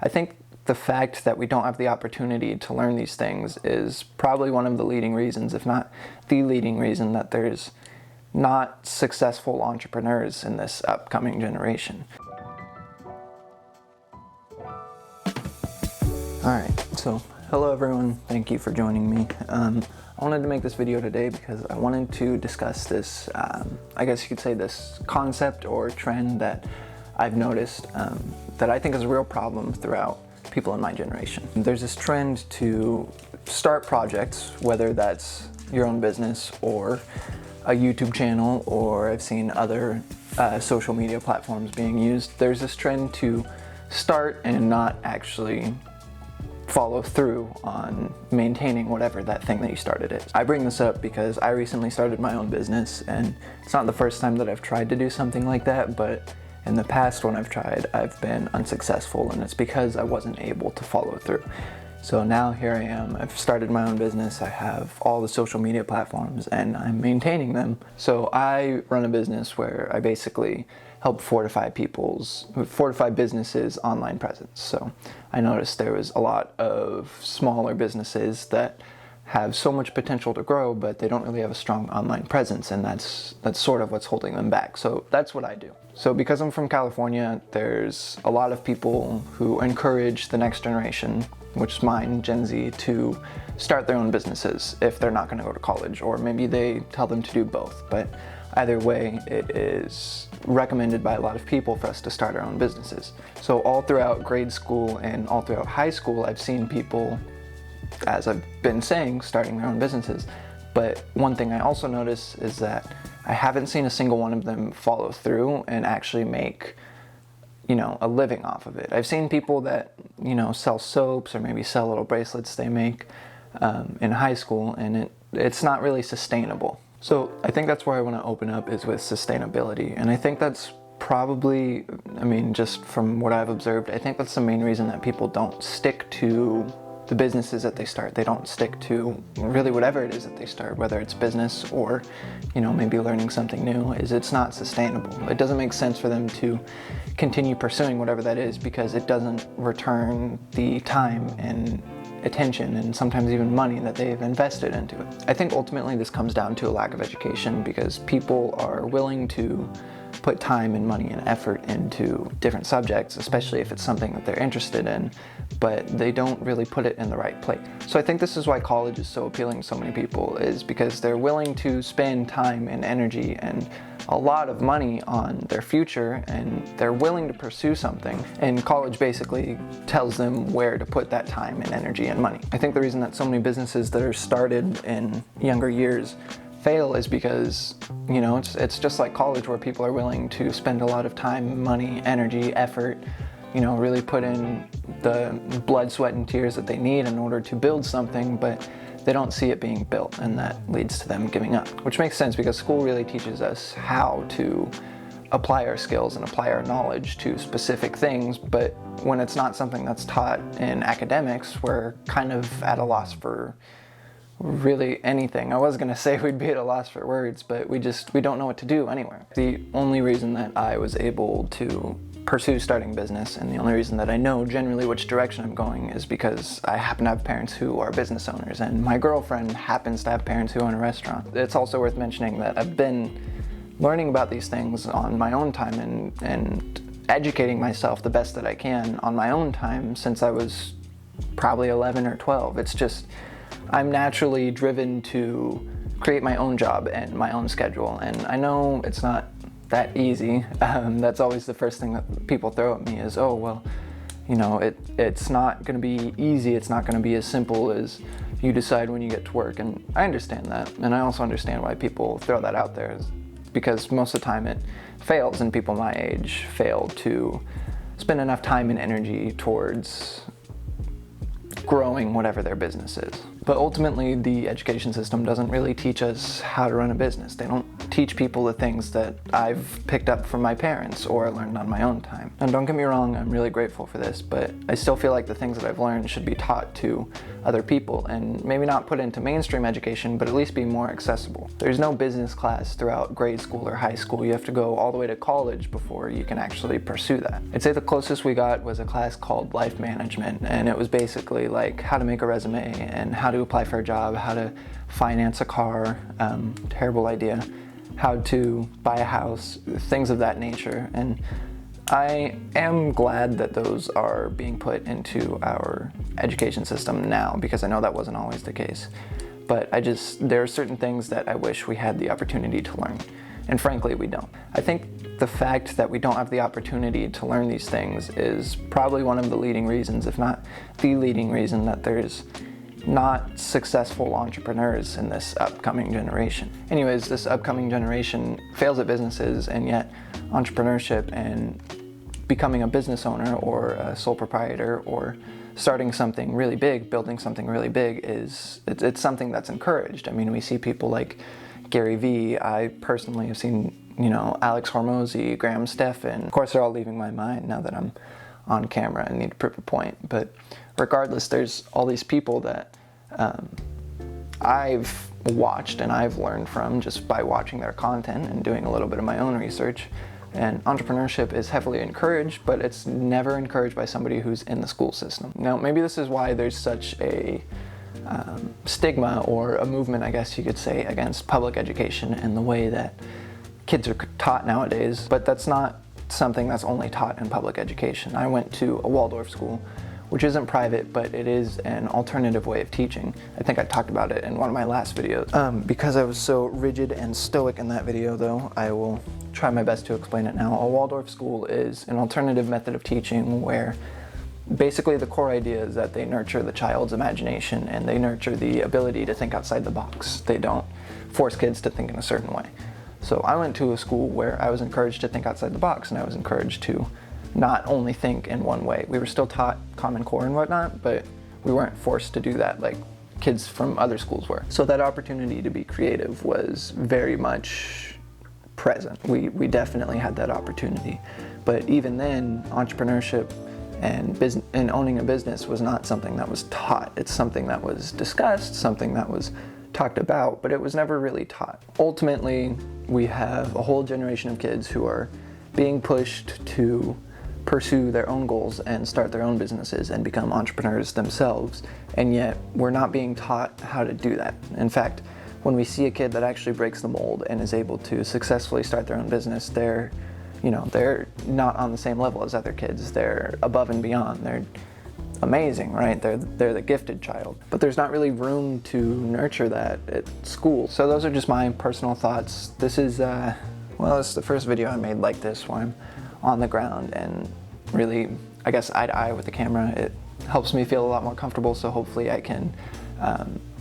I think the fact that we don't have the opportunity to learn these things is probably one of the leading reasons, if not the leading reason, that there's not successful entrepreneurs in this upcoming generation. Alright, so hello everyone, thank you for joining me. I wanted to make this video today because I wanted to discuss this, I guess you could say this concept or trend that I've noticed that I think is a real problem throughout people in my generation. There's this trend to start projects, whether that's your own business or a YouTube channel, or I've seen other social media platforms being used. There's this trend to start and not actually follow through on maintaining whatever that thing that you started is. I bring this up because I recently started my own business, and it's not the first time that I've tried to do something like that, but in the past when I've tried, I've been unsuccessful, and it's because I wasn't able to follow through. So now here I am, I've started my own business, I have all the social media platforms, and I'm maintaining them. So I run a business where I basically help fortify businesses' online presence. So I noticed there was a lot of smaller businesses that have so much potential to grow, but they don't really have a strong online presence, and that's sort of what's holding them back. So that's what I do. So because I'm from California, there's a lot of people who encourage the next generation, which is mine, Gen Z, to start their own businesses if they're not going to go to college, or maybe they tell them to do both. But either way, it is recommended by a lot of people for us to start our own businesses. So all throughout grade school and all throughout high school, I've seen people, as I've been saying, starting their own businesses. But one thing I also notice is that I haven't seen a single one of them follow through and actually make, a living off of it. I've seen people that, sell soaps or maybe sell little bracelets they make in high school, and it's not really sustainable. So I think that's where I want to open up, is with sustainability. And I think that's probably, just from what I've observed, I think that's the main reason that people don't stick to the businesses that they start. They don't stick to really whatever it is that they start, whether it's business or, maybe learning something new, is it's not sustainable. It doesn't make sense for them to continue pursuing whatever that is because it doesn't return the time and attention and sometimes even money that they've invested into it. I think ultimately this comes down to a lack of education, because people are willing to put time and money and effort into different subjects, especially if it's something that they're interested in, but they don't really put it in the right place. So I think this is why college is so appealing to so many people, is because they're willing to spend time and energy and a lot of money on their future, and they're willing to pursue something, and college basically tells them where to put that time and energy and money. I think the reason that so many businesses that are started in younger years fail is because, it's just like college, where people are willing to spend a lot of time, money, energy, effort, really put in the blood, sweat, and tears that they need in order to build something, but they don't see it being built, and that leads to them giving up. Which makes sense, because school really teaches us how to apply our skills and apply our knowledge to specific things, but when it's not something that's taught in academics, we're kind of at a loss for really anything. I was gonna say we'd be at a loss for words, but we don't know what to do anywhere. The only reason that I was able to pursue starting business, and the only reason that I know generally which direction I'm going, is because I happen to have parents who are business owners, and my girlfriend happens to have parents who own a restaurant. It's also worth mentioning that I've been learning about these things on my own time and educating myself the best that I can on my own time since I was probably 11 or 12. It's just, I'm naturally driven to create my own job and my own schedule, and I know it's not that easy. That's always the first thing that people throw at me is, oh, well, it's not going to be easy, it's not going to be as simple as you decide when you get to work, and I understand that, and I also understand why people throw that out there, because most of the time it fails, and people my age fail to spend enough time and energy towards growing whatever their business is. But ultimately, the education system doesn't really teach us how to run a business. They don't teach people the things that I've picked up from my parents or learned on my own time. And don't get me wrong, I'm really grateful for this, but I still feel like the things that I've learned should be taught to other people and maybe not put into mainstream education, but at least be more accessible. There's no business class throughout grade school or high school. You have to go all the way to college before you can actually pursue that. I'd say the closest we got was a class called life management, and it was basically like how to make a resume and how to apply for a job, how to finance a car, terrible idea, how to buy a house, things of that nature. And I am glad that those are being put into our education system now, because I know that wasn't always the case. But there are certain things that I wish we had the opportunity to learn. And frankly, we don't. I think the fact that we don't have the opportunity to learn these things is probably one of the leading reasons, if not the leading reason, that there's not successful entrepreneurs in this upcoming generation. Anyways, this upcoming generation fails at businesses, and yet entrepreneurship and becoming a business owner or a sole proprietor or starting something really big, building something really big it's something that's encouraged. I mean, we see people like Gary Vee. I personally have seen, Alex Hormozy, Graham Stephan. Of course, they're all leaving my mind now that I'm on camera and need to prove a point. But regardless, there's all these people that I've watched and I've learned from just by watching their content and doing a little bit of my own research. And entrepreneurship is heavily encouraged, but it's never encouraged by somebody who's in the school system. Now, maybe this is why there's such a stigma or a movement, I guess you could say, against public education and the way that kids are taught nowadays. But that's not something that's only taught in public education. I went to a Waldorf school, which isn't private, but it is an alternative way of teaching. I think I talked about it in one of my last videos. Because I was so rigid and stoic in that video, though, I will try my best to explain it now. A Waldorf school is an alternative method of teaching where basically the core idea is that they nurture the child's imagination and they nurture the ability to think outside the box. They don't force kids to think in a certain way. So I went to a school where I was encouraged to think outside the box, and I was encouraged to not only think in one way. We were still taught Common Core and whatnot, but we weren't forced to do that like kids from other schools were. So that opportunity to be creative was very much present. We definitely had that opportunity. But even then, entrepreneurship and owning a business was not something that was taught. It's something that was discussed, something that was talked about, but it was never really taught. Ultimately, we have a whole generation of kids who are being pushed to pursue their own goals and start their own businesses and become entrepreneurs themselves, and yet we're not being taught how to do that. In fact, when we see a kid that actually breaks the mold and is able to successfully start their own business, they're not on the same level as other kids. They're above and beyond. They're amazing, right? They're the gifted child. But there's not really room to nurture that at school. So those are just my personal thoughts. This is, this is the first video I made like this, where I'm on the ground and really, I guess, eye to eye with the camera. It helps me feel a lot more comfortable, so hopefully I can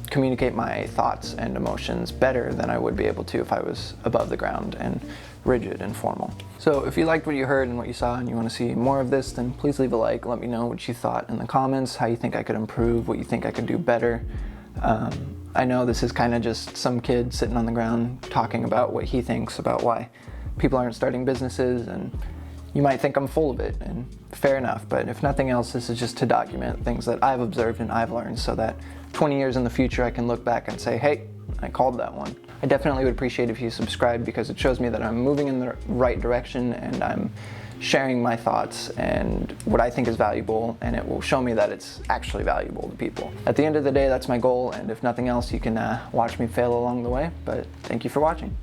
communicate my thoughts and emotions better than I would be able to if I was above the ground and rigid and formal. So if you liked what you heard and what you saw and you want to see more of this, then please leave a like. Let me know what you thought in the comments, how you think I could improve, what you think I could do better. I know this is kind of just some kid sitting on the ground talking about what he thinks about why people aren't starting businesses, and you might think I'm full of it, and fair enough, but if nothing else, this is just to document things that I've observed and I've learned, so that 20 years in the future I can look back and say, hey, I called that one. I definitely would appreciate if you subscribed, because it shows me that I'm moving in the right direction and I'm sharing my thoughts and what I think is valuable, and it will show me that it's actually valuable to people. At the end of the day, that's my goal, and if nothing else, you can watch me fail along the way, but thank you for watching.